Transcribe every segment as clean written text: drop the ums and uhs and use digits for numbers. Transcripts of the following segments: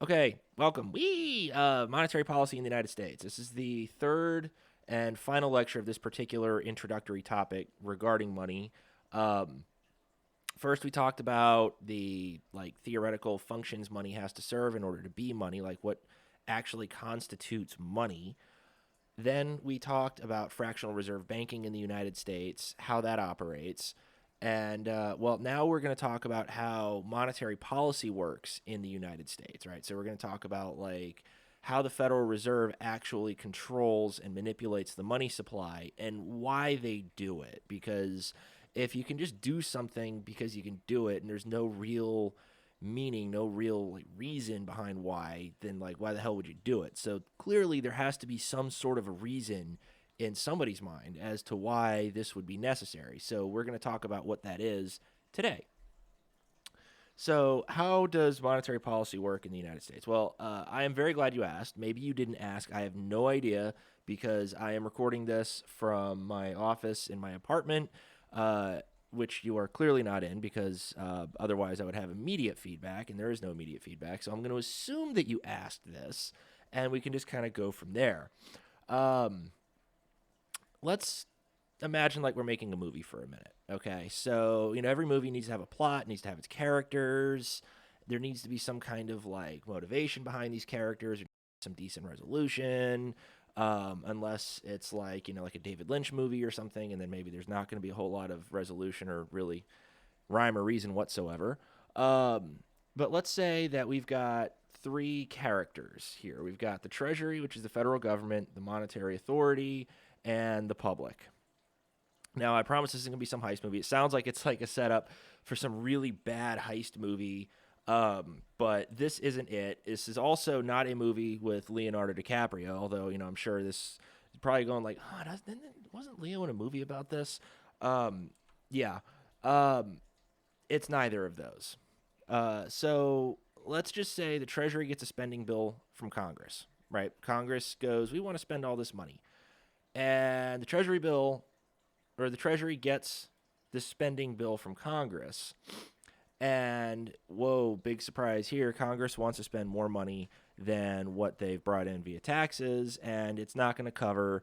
Okay, welcome. Monetary policy in the United States. This is the third and final lecture of this particular introductory topic regarding money. Um, First, we talked about the theoretical functions money has to serve in order to be money, like what actually constitutes money. Then we talked about fractional reserve banking in the United States, how that operates. And now we're going to talk about how monetary policy works in the United States, right? So we're going to talk about how the Federal Reserve actually controls and manipulates the money supply and why they do it. Because if you can just do something because you can do it and there's no real meaning, no real reason behind why, then why the hell would you do it? So clearly there has to be some sort of a reason in somebody's mind as to why this would be necessary. So we're going to talk about what that is today. So, how does monetary policy work in the United States? Well, I am very glad you asked. Maybe you didn't ask. I have no idea because I am recording this from my office in my apartment, uh, which you are clearly not in because otherwise I would have immediate feedback, and there is no immediate feedback. So, I'm going to assume that you asked this, and we can just kind of go from there. Um, let's imagine we're making a movie for a minute. Okay, so every movie needs to have a plot, needs to have its characters. There needs to be some kind of motivation behind these characters, or some decent resolution. Unless it's like a David Lynch movie or something, and then maybe there's not going to be a whole lot of resolution or really rhyme or reason whatsoever. Um, but let's say that we've got three characters here. We've got the Treasury, which is the federal government, the monetary authority, and the public. Now, I promise this isn't going to be some heist movie. It sounds like it's like a setup for some really bad heist movie, but this isn't it. This is also not a movie with Leonardo DiCaprio, although, I'm sure this is probably going wasn't Leo in a movie about this? Yeah. Um, it's neither of those. So let's just say the Treasury gets a spending bill from Congress, right? Congress goes, we want to spend all this money. And the Treasury gets the spending bill from Congress. And whoa, big surprise here. Congress wants to spend more money than what they've brought in via taxes, and it's not going to cover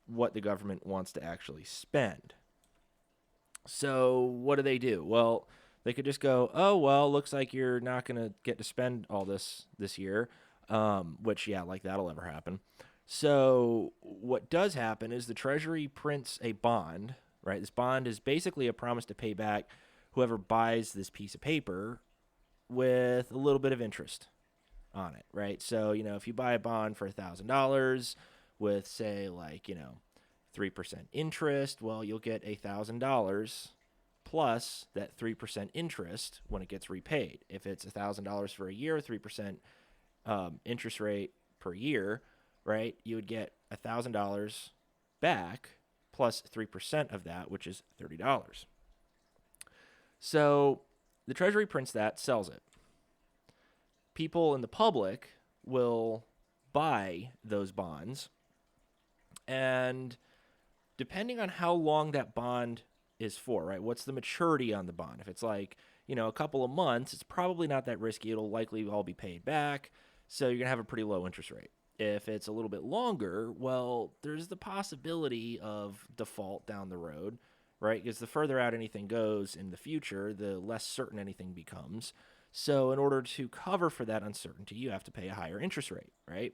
what the government wants to actually spend. So what do? Well, they could just go, oh well, looks like you're not going to get to spend all this year, which yeah, that'll ever happen. So what does happen is the Treasury prints a bond. Right, this bond is basically a promise to pay back whoever buys this piece of paper with a little bit of interest on it. Right, so if you buy a bond for $1,000 with say 3% interest, well, you'll get $1,000 plus that 3% interest when it gets repaid. If it's $1,000 for a year, 3% interest rate per year, right, you would get $1,000 back plus 3% of that, which is $30. So the Treasury prints that, sells it. People in the public will buy those bonds, and depending on how long that bond is for, right? What's the maturity on the bond? If it's a couple of months, it's probably not that risky. It'll likely all be paid back. So you're going to have a pretty low interest rate. If it's a little bit longer, well, there's the possibility of default down the road, right? Because the further out anything goes in the future, the less certain anything becomes. So in order to cover for that uncertainty, you have to pay a higher interest rate, right?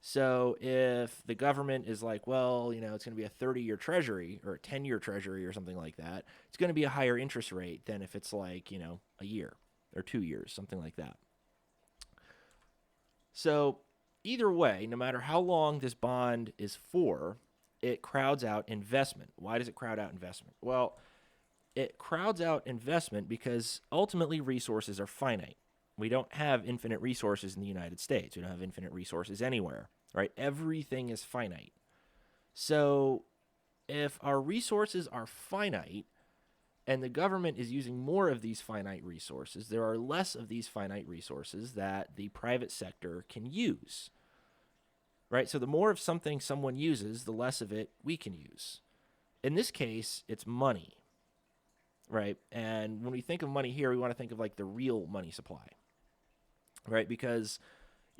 So if the government is well, it's going to be a 30-year treasury or a 10-year treasury or something like that, it's going to be a higher interest rate than if it's a year or 2 years, something like that. So either way, no matter how long this bond is for, it crowds out investment. Why does it crowd out investment? Well, it crowds out investment because ultimately resources are finite. We don't have infinite resources in the United States. We don't have infinite resources anywhere, right? Everything is finite. So if our resources are finite and the government is using more of these finite resources, there are less of these finite resources that the private sector can use, right? So the more of something someone uses, the less of it we can use. In this case, it's money, right? And when we think of money here, we want to think of the real money supply. right? Because,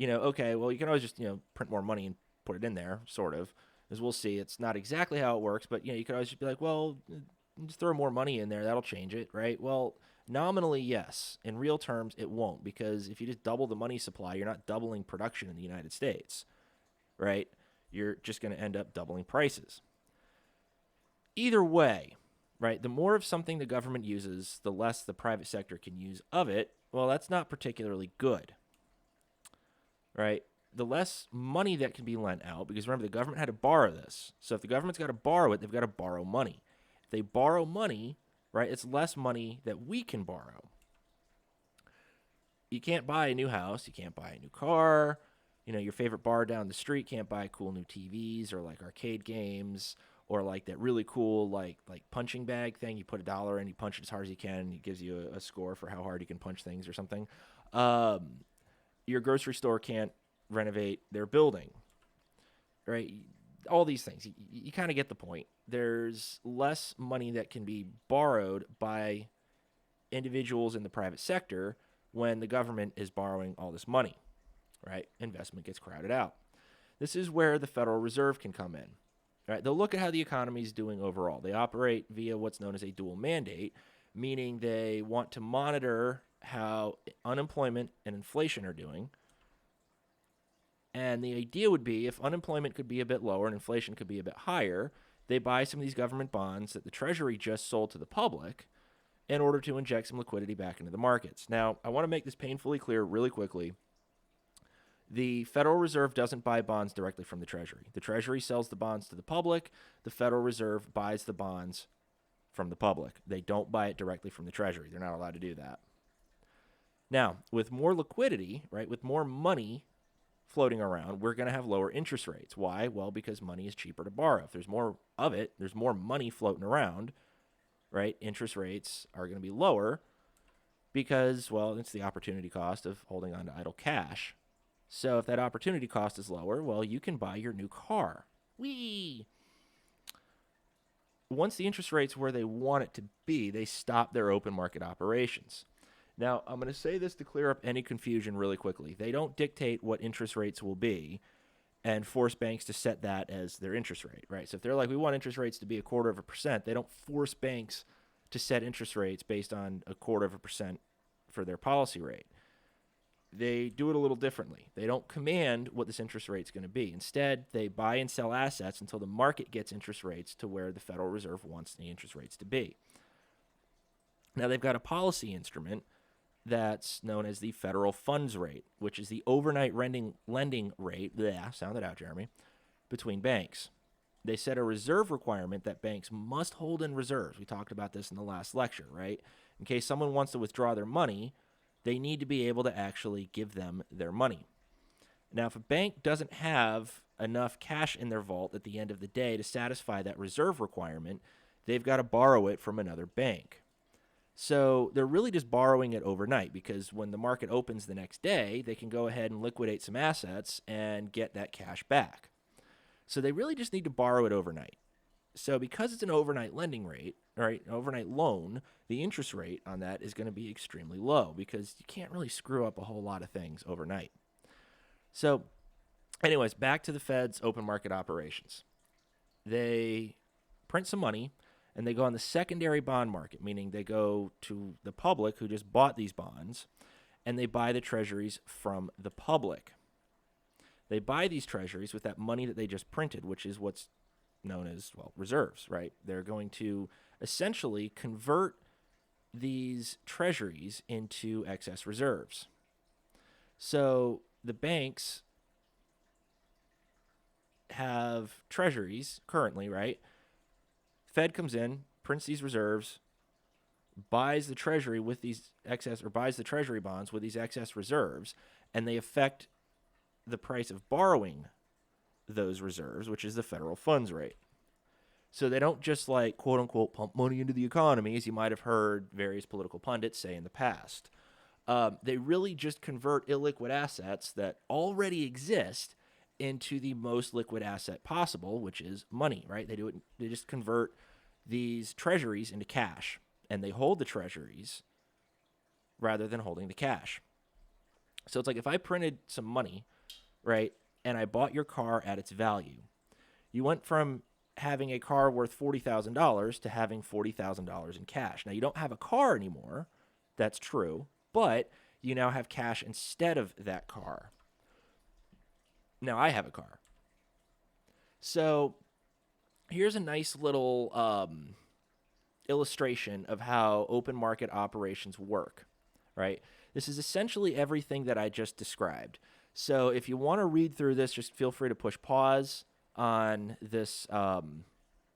okay, well, you can always just, print more money and put it in there, sort of. As we'll see, it's not exactly how it works, but, you can always just be like, well, just throw more money in there. That'll change it, right? Well, nominally, yes. In real terms, it won't, because if you just double the money supply, you're not doubling production in the United States, right? You're just going to end up doubling prices. Either way, right, the more of something the government uses, the less the private sector can use of it. Well, that's not particularly good, right? The less money that can be lent out, because remember, the government had to borrow this. So if the government's got to borrow it, they've got to borrow money. If they borrow money, right, it's less money that we can borrow. You can't buy a new house. You can't buy a new car. Your favorite bar down the street can't buy cool new TVs or like arcade games or like that really cool like punching bag thing. You put $1 in, you punch it as hard as you can, and it gives you a score for how hard you can punch things or something. Your grocery store can't renovate their building, right? All these things. You kind of get the point. There's less money that can be borrowed by individuals in the private sector when the government is borrowing all this money, right? Investment gets crowded out. This is where the Federal Reserve can come in, right? They'll look at how the economy is doing overall. They operate via what's known as a dual mandate, meaning they want to monitor how unemployment and inflation are doing. And the idea would be if unemployment could be a bit lower and inflation could be a bit higher, they buy some of these government bonds that the Treasury just sold to the public in order to inject some liquidity back into the markets. Now, I want to make this painfully clear really quickly. The Federal Reserve doesn't buy bonds directly from the Treasury. The Treasury sells the bonds to the public. The Federal Reserve buys the bonds from the public. They don't buy it directly from the Treasury. They're not allowed to do that. Now, with more liquidity, right, with more money floating around, we're going to have lower interest rates. Why? Well, because money is cheaper to borrow. If there's more of it, there's more money floating around, right? Interest rates are going to be lower because, well, it's the opportunity cost of holding on to idle cash. So if that opportunity cost is lower, well, you can buy your new car. Whee! Once the interest rate's where they want it to be, they stop their open market operations. Now, I'm going to say this to clear up any confusion really quickly. They don't dictate what interest rates will be and force banks to set that as their interest rate, right? So if they're like, we want interest rates to be 0.25%, they don't force banks to set interest rates based on 0.25% for their policy rate. They do it a little differently. They don't command what this interest rate is going to be. Instead, they buy and sell assets until the market gets interest rates to where the Federal Reserve wants the interest rates to be. Now, they've got a policy instrument that's known as the federal funds rate, which is the overnight lending rate, sound it out, Jeremy, between banks. They set a reserve requirement that banks must hold in reserves. We talked about this in the last lecture, right? In case someone wants to withdraw their money, they need to be able to actually give them their money. Now, if a bank doesn't have enough cash in their vault at the end of the day to satisfy that reserve requirement, they've got to borrow it from another bank. So they're really just borrowing it overnight because when the market opens the next day, they can go ahead and liquidate some assets and get that cash back. So they really just need to borrow it overnight. So because it's an overnight lending rate, right, an overnight loan, the interest rate on that is going to be extremely low because you can't really screw up a whole lot of things overnight. So anyways, back to the Fed's open market operations. They print some money and they go on the secondary bond market, meaning they go to the public who just bought these bonds and they buy the treasuries from the public. They buy these treasuries with that money that they just printed, which is what's known as, well, reserves, right? They're going to essentially convert these treasuries into excess reserves. So the banks have treasuries currently, right? Fed comes in, prints these reserves, buys the treasury with these excess, or buys the treasury bonds with these excess reserves, and they affect the price of borrowing those reserves, which is the federal funds rate. So they don't just like, quote unquote, pump money into the economy, as you might have heard various political pundits say in the past. They really just convert illiquid assets that already exist into the most liquid asset possible, which is money, right? They do it. They just convert these treasuries into cash, and they hold the treasuries rather than holding the cash. So it's like if I printed some money, right, and I bought your car at its value, you went from having a car worth $40,000 to having $40,000 in cash. Now, you don't have a car anymore. That's true. But you now have cash instead of that car. Now, I have a car. So here's a nice little illustration of how open market operations work, right? This is essentially everything that I just described. So if you want to read through this, just feel free to push pause on this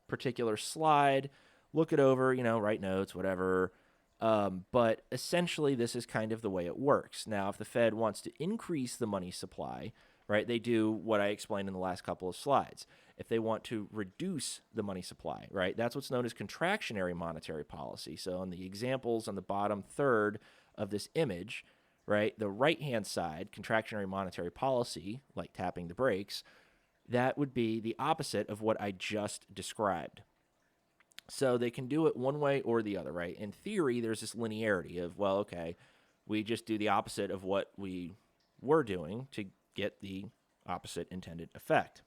particular slide, look it over, write notes, whatever. But essentially, this is kind of the way it works. Now, if the Fed wants to increase the money supply, right, they do what I explained in the last couple of slides. If they want to reduce the money supply, right, that's what's known as contractionary monetary policy. So, on the examples on the bottom third of this image, right, the right-hand side, contractionary monetary policy, like tapping the brakes, that would be the opposite of what I just described. So they can do it one way or the other, right? In theory, there's this linearity of, well, okay, we just do the opposite of what we were doing to get the opposite intended effect.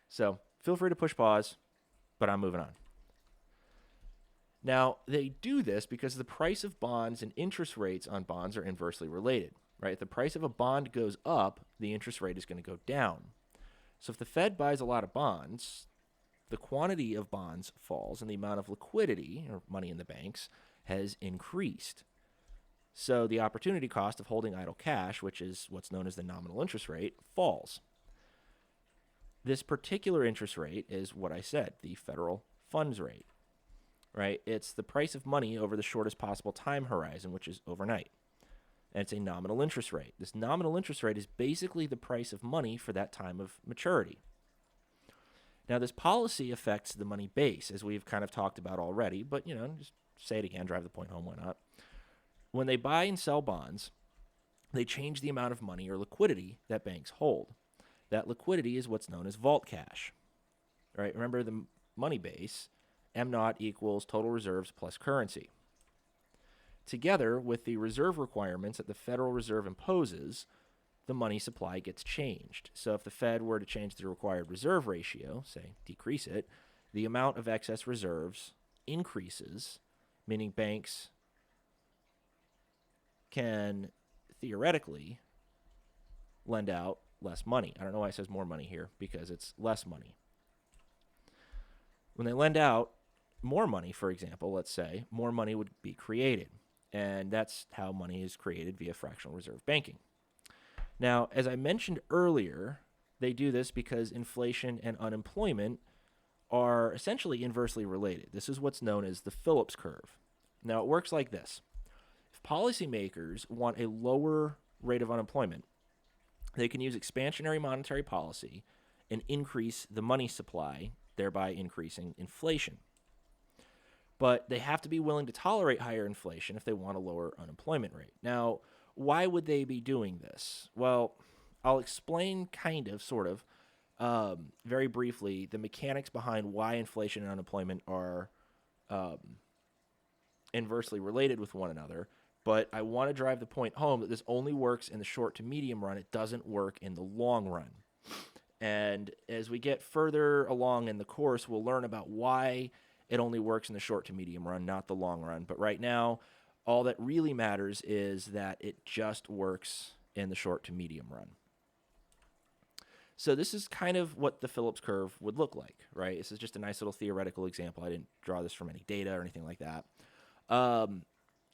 So feel free to push pause, but I'm moving on. Now, they do this because the price of bonds and interest rates on bonds are inversely related, right? If the price of a bond goes up, the interest rate is going to go down. So if the Fed buys a lot of bonds, the quantity of bonds falls and the amount of liquidity, or money in the banks, has increased. So the opportunity cost of holding idle cash, which is what's known as the nominal interest rate, falls. This particular interest rate is what I said, the federal funds rate, right? It's the price of money over the shortest possible time horizon, which is overnight. And it's a nominal interest rate. This nominal interest rate is basically the price of money for that time of maturity. Now, this policy affects the money base, as we've kind of talked about already, but, just say it again, drive the point home, why not? When they buy and sell bonds, they change the amount of money or liquidity that banks hold. That liquidity is what's known as vault cash, right? Remember the money base, M naught equals total reserves plus currency. Together with the reserve requirements that the Federal Reserve imposes, the money supply gets changed. So if the Fed were to change the required reserve ratio, say decrease it, the amount of excess reserves increases, meaning banks can theoretically lend out less money. I don't know why it says more money here, because it's less money. When they lend out more money, for example, let's say, more money would be created. And that's how money is created via fractional reserve banking. Now, as I mentioned earlier, they do this because inflation and unemployment are essentially inversely related. This is what's known as the Phillips curve. Now, it works like this. If policymakers want a lower rate of unemployment, they can use expansionary monetary policy and increase the money supply, thereby increasing inflation. But they have to be willing to tolerate higher inflation if they want a lower unemployment rate. Now, why would they be doing this? Well, I'll explain sort of, very briefly, the mechanics behind why inflation and unemployment are inversely related with one another. But I want to drive the point home that this only works in the short to medium run. It doesn't work in the long run. And as we get further along in the course, we'll learn about why it only works in the short to medium run, not the long run. But right now, all that really matters is that it just works in the short to medium run. So this is kind of what the Phillips curve would look like, right? This is just a nice little theoretical example. I didn't draw this from any data or anything like that.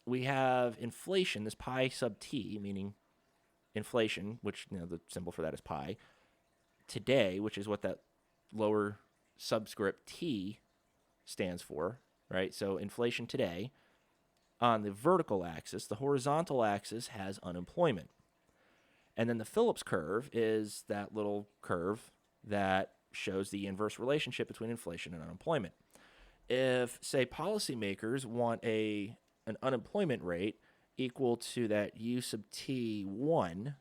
We have inflation, this pi sub t, meaning inflation, which the symbol for that is pi, today, which is what that lower subscript t stands for, right? So inflation today. On the vertical axis, the horizontal axis has unemployment. And then the Phillips curve is that little curve that shows the inverse relationship between inflation and unemployment. If, say, policymakers want an unemployment rate equal to that u sub t1,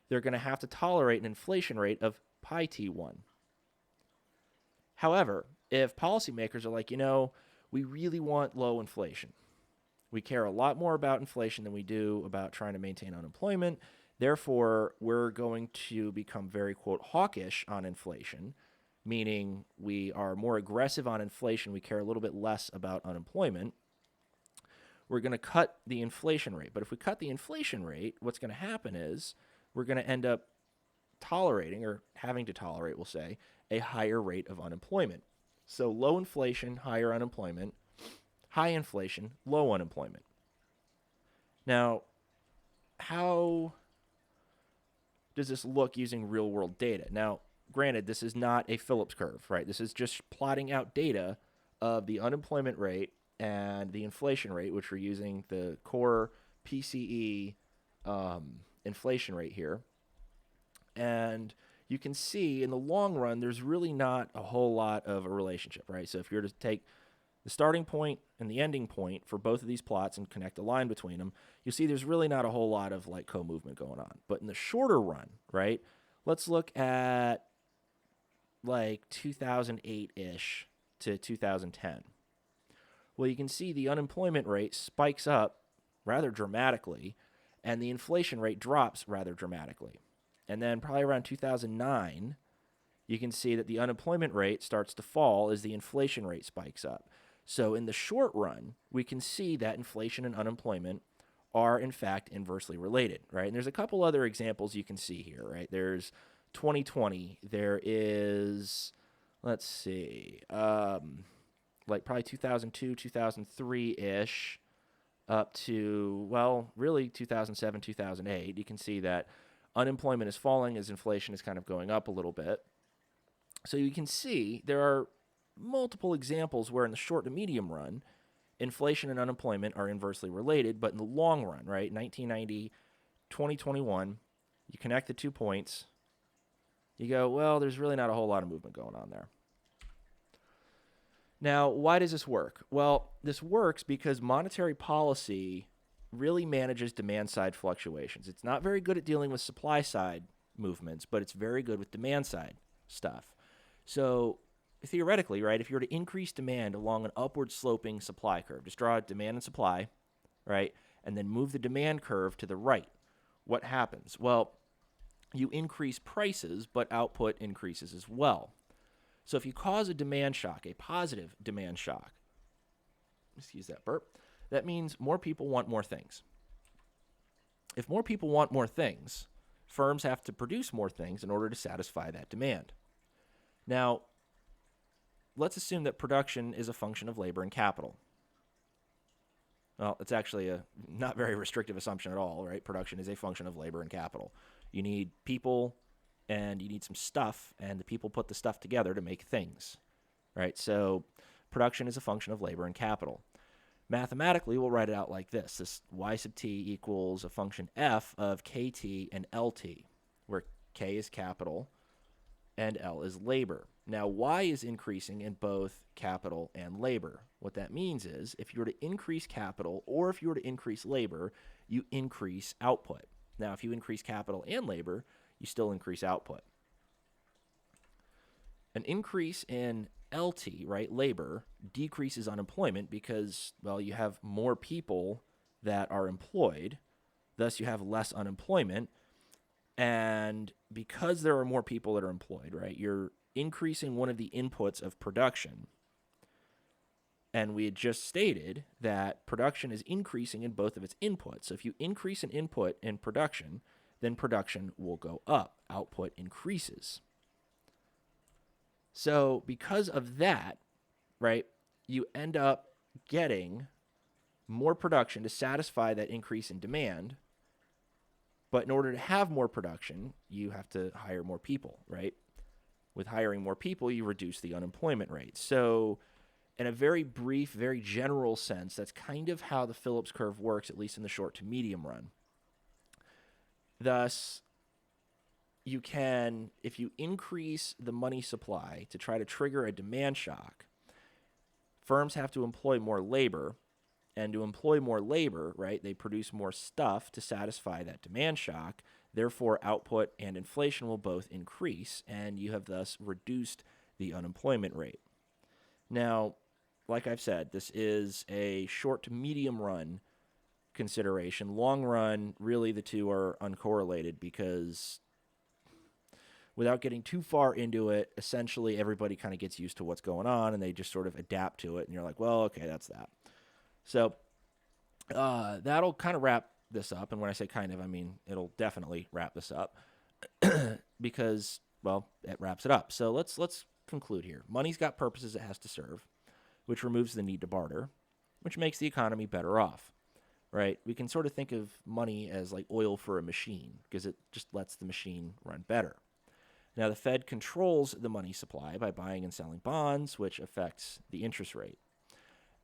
they're going to have to tolerate an inflation rate of pi t1. However, if policymakers are like, we really want low inflation, We care a lot more about inflation than we do about trying to maintain unemployment. Therefore, we're going to become very, quote, hawkish on inflation, meaning we are more aggressive on inflation. We care a little bit less about unemployment. We're going to cut the inflation rate. But if we cut the inflation rate, what's going to happen is we're going to end up tolerating, or having to tolerate, we'll say, a higher rate of unemployment. So low inflation, higher unemployment. High inflation, low unemployment. Now, how does this look using real world data? Now, granted, this is not a Phillips curve, right? This is just plotting out data of the unemployment rate and the inflation rate, which we're using the core PCE inflation rate here. And you can see in the long run, there's really not a whole lot of a relationship, right? So if you were to take the starting point and the ending point for both of these plots and connect a line between them, you'll see there's really not a whole lot of like co-movement going on. But in the shorter run, right, let's look at like 2008-ish to 2010. Well, you can see the unemployment rate spikes up rather dramatically, and the inflation rate drops rather dramatically. And then probably around 2009, you can see that the unemployment rate starts to fall as the inflation rate spikes up. So in the short run, we can see that inflation and unemployment are in fact inversely related, right? And there's a couple other examples you can see here, right? There's 2020. There is, let's see, like probably 2002, 2003-ish, up to, well, really 2007, 2008. You can see that unemployment is falling as inflation is kind of going up a little bit. So you can see there are multiple examples where in the short to medium run, inflation and unemployment are inversely related, but in the long run, right, 1990, 2021, you connect the 2 points, you go, well, there's really not a whole lot of movement going on there. Now, why does this work? Well, this works because monetary policy really manages demand-side fluctuations. It's not very good at dealing with supply-side movements, but it's very good with demand-side stuff. So theoretically, right, if you were to increase demand along an upward sloping supply curve, just draw demand and supply, right, and then move the demand curve to the right, what happens? Well, you increase prices, but output increases as well. So if you cause a demand shock, a positive demand shock, excuse that burp, that means more people want more things. If more people want more things, firms have to produce more things in order to satisfy that demand. Now, let's assume that production is a function of labor and capital. Well, it's actually a not very restrictive assumption at all, right? Production is a function of labor and capital. You need people and you need some stuff, and the people put the stuff together to make things, right? So production is a function of labor and capital. Mathematically, we'll write it out like this. This y sub t equals a function f of kt and lt, where k is capital and L is labor. Now, Y is increasing in both capital and labor. What that means is if you were to increase capital or if you were to increase labor, you increase output. Now, if you increase capital and labor, you still increase output. An increase in LT, right, labor, decreases unemployment because, well, you have more people that are employed, thus you have less unemployment. And because there are more people that are employed, right, you're increasing one of the inputs of production. And we had just stated that production is increasing in both of its inputs. So if you increase an input in production, then production will go up. Output increases. So because of that, right, you end up getting more production to satisfy that increase in demand. But in order to have more production, you have to hire more people, right? With hiring more people, you reduce the unemployment rate. So in a very brief, very general sense, that's kind of how the Phillips curve works, at least in the short to medium run. Thus, you can, if you increase the money supply to try to trigger a demand shock, firms have to employ more labor. And to employ more labor, right, they produce more stuff to satisfy that demand shock. Therefore, output and inflation will both increase, and you have thus reduced the unemployment rate. Now, like I've said, this is a short to medium run consideration. Long run, really the two are uncorrelated because without getting too far into it, essentially everybody kind of gets used to what's going on and they just sort of adapt to it. And you're like, well, okay, that's that. So that'll kind of wrap this up. And when I say kind of, I mean it'll definitely wrap this up because, well, it wraps it up. So let's conclude here. Money's got purposes it has to serve, which removes the need to barter, which makes the economy better off, right? We can sort of think of money as like oil for a machine because it just lets the machine run better. Now, the Fed controls the money supply by buying and selling bonds, which affects the interest rate.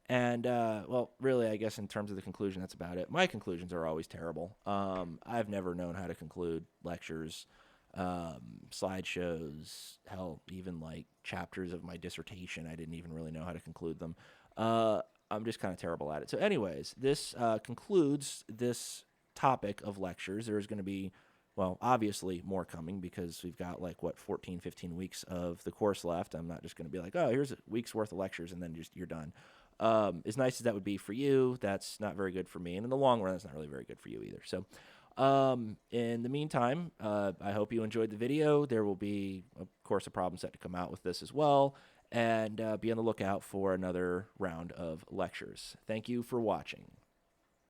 And, well, really, I guess in terms of the conclusion, that's about it. My conclusions are always terrible. I've never known how to conclude lectures, slideshows, hell, even like chapters of my dissertation. I didn't even really know how to conclude them. I'm just kind of terrible at it. So anyways, this concludes this topic of lectures. There's going to be, well, obviously more coming because we've got like, 14, 15 weeks of the course left. I'm not just going to be like, oh, here's a week's worth of lectures and then just you're done. As nice as that would be for you, that's not very good for me. And in the long run, that's not really very good for you either. So in the meantime, I hope you enjoyed the video. There will be, of course, a problem set to come out with this as well. And be on the lookout for another round of lectures. Thank you for watching.